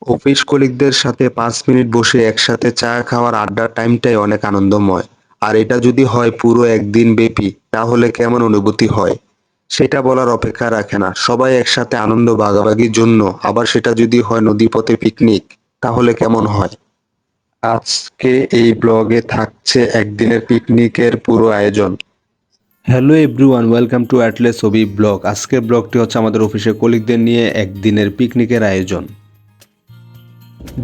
Office কলিগদের সাথে ৫ minute বসে একসাথে চা খাওয়ার আড্ডার টাইমটাই অনেক আনন্দময়। আর এটা যদি হয় পুরো একদিন ব্যাপী, তাহলে কেমন অনুভূতি হয় সেটা বলার অপেক্ষা রাখে না। সবাই একসাথে আনন্দ ভাগাভাগির জন্য। আবার সেটা যদি হয় নদীপথে পিকনিক, তাহলে কেমন হয়? আজকে এই ব্লগে থাকছে একদিনের পিকনিকের পুরো আয়োজন। Hello everyone, welcome to Atlas hobby blog. আজকের ব্লগটি হচ্ছে আমাদের অফিসের কলিগদের নিয়ে একদিনের পিকনিকের আয়োজন।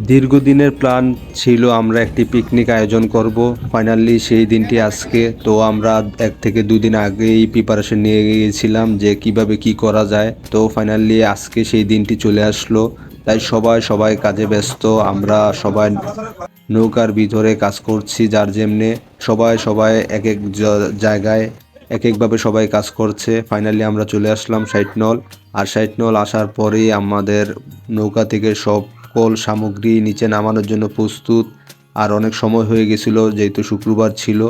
দীর্ঘদিনের প্ল্যান ছিল আমরা একটি পিকনিক আয়োজন করব। ফাইনালি সেই দিনটি আজকে। তো আমরা 1 থেকে 2 দিন আগেই প্রিপারেশন নিয়ে গিয়েছিলাম যে কিভাবে কি করা যায়। তো ফাইনালি আজকে সেই দিনটি চলে আসলো। তাই সবাই কাজে ব্যস্ত। আমরা সবাই নৌকার ভিতরে কাজ করছি যার যেমনে। সবাই এক এক জায়গায় এক একভাবে সবাই কাজ করছে। ফাইনালি আমরা চলে আসলাম সাইটনল। আর সাইটনল আসার পরেই আমাদের নৌকা থেকে সকল সামগ্রী নিচে নামানোর জন্য প্রস্তুত। আর অনেক সময় হয়ে গেছিল যেহেতু শুক্রবার ছিল।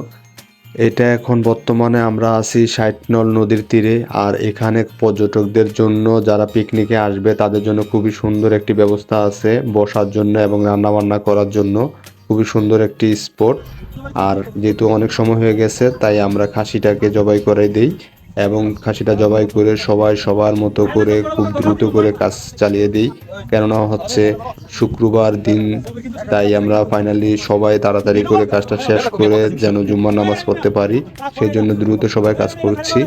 এটা এখন বর্তমানে আমরা আছি সাইটনল নদীর তীরে। আর এখানে পর্যটকদের জন্য যারা পিকনিকে আসবে তাদের জন্য খুবই সুন্দর একটি ব্যবস্থা আছে বসার জন্য এবং রান্নাবান্না করার জন্য। খুবই সুন্দর একটি স্পট। আর যেহেতু অনেক সময় হয়ে গেছে তাই আমরা খাসিটাকে জবাই করে দিই এবং খাসিটা জবাই করে সবাই সবার মতো করে খুব দ্রুত করে কাজ চালিয়ে দিই। কেননা হচ্ছে শুক্রবার দিন, তাই আমরা ফাইনালি সবাই তাড়াতাড়ি করে কাজটা শেষ করে যেন জুম্মার নামাজ পড়তে পারি, সেই জন্য দ্রুত সবাই কাজ করছি।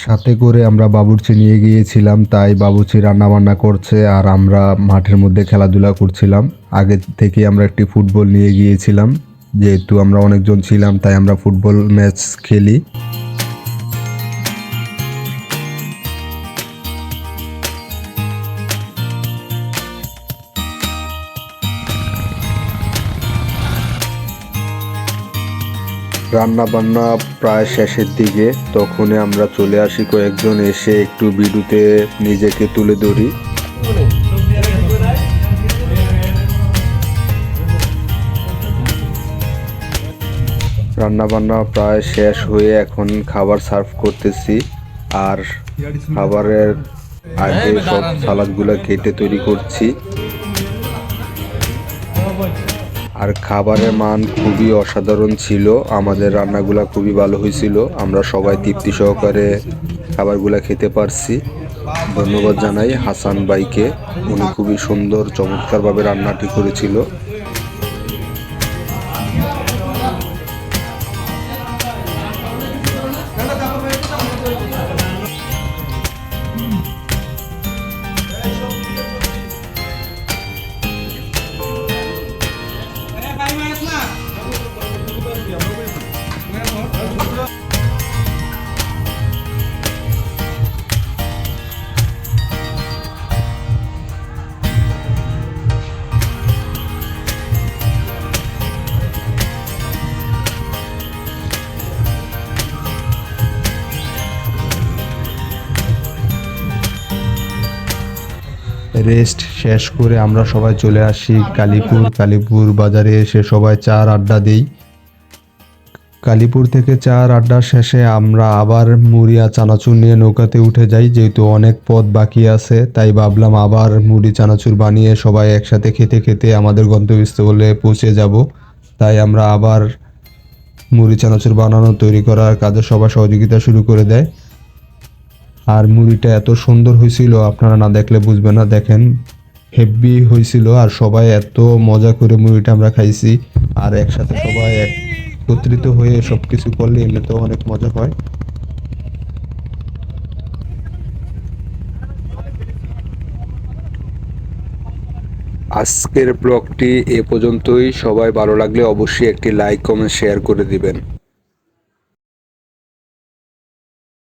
সাথে করে আমরা বাবুর্চি নিয়ে গিয়েছিলাম, তাই বাবুর্চি রান্নাবান্না করছে আর আমরা মাঠের মধ্যে খেলাধুলা করছিলাম। আগে থেকে আমরা একটি ফুটবল নিয়ে গিয়েছিলাম, যেহেতু আমরা অনেকজন ছিলাম তাই আমরা ফুটবল ম্যাচ খেলি। রান্না বান্না প্রায় শেষের দিকে, তখনই আমরা চলে আসি কয়েকজন, এসে একটু ভিডিওতে নিজেকে তুলে ধরি। রান্না বান্না প্রায় শেষ হয়ে এখন খাবার সার্ভ করতেছি। আর খাবারের আগে সব সালাদগুলো কেটে তৈরি করছি। আর খাবারের মান খুবই অসাধারণ ছিল, আমাদের রান্নাগুলা খুবই ভালো হয়েছিল। আমরা সবাই তৃপ্তি সহকারে খাবারগুলা খেতে পারছি। ধন্যবাদ জানাই হাসান ভাইকে, উনি খুবই সুন্দর চমৎকারভাবে রান্নাটি করেছিল। রেস্ট শেষ করে আমরা সবাই চলে আসি কালীপুর বাজারে এসে সবাই চার আড্ডা দিই। কালীপুর থেকে চার আড্ডা শেষে আমরা আবার মুড়ি আর চানাচুর নিয়ে নৌকাতে উঠে যাই। যেহেতু অনেক পথ বাকি আছে তাই ভাবলাম আবার মুড়ি চানাচুর বানিয়ে সবাই একসাথে খেতে খেতে আমাদের গন্তব্যস্থলে পৌঁছে যাব। তাই আমরা আবার মুড়ি চানাচুর বানানো তৈরি করার কাজে সবাই সহযোগিতা শুরু করে দেয়। আর মুড়িটা এত সুন্দর হয়েছিল, আপনারা না দেখলে বুঝবেন না। দেখেন হেভি হয়েছিল আর সবাই এত মজা করে মুড়িটা আমরা খাইছি। আর একসাথে সবাই একত্রিত হয়ে সব কিছু করলে এমনিতেও অনেক মজা হয়। আজকের ব্লগটি এ পর্যন্তই। সবাই ভালো লাগলে অবশ্যই একটি লাইক কমেন্ট শেয়ার করে দিবেন।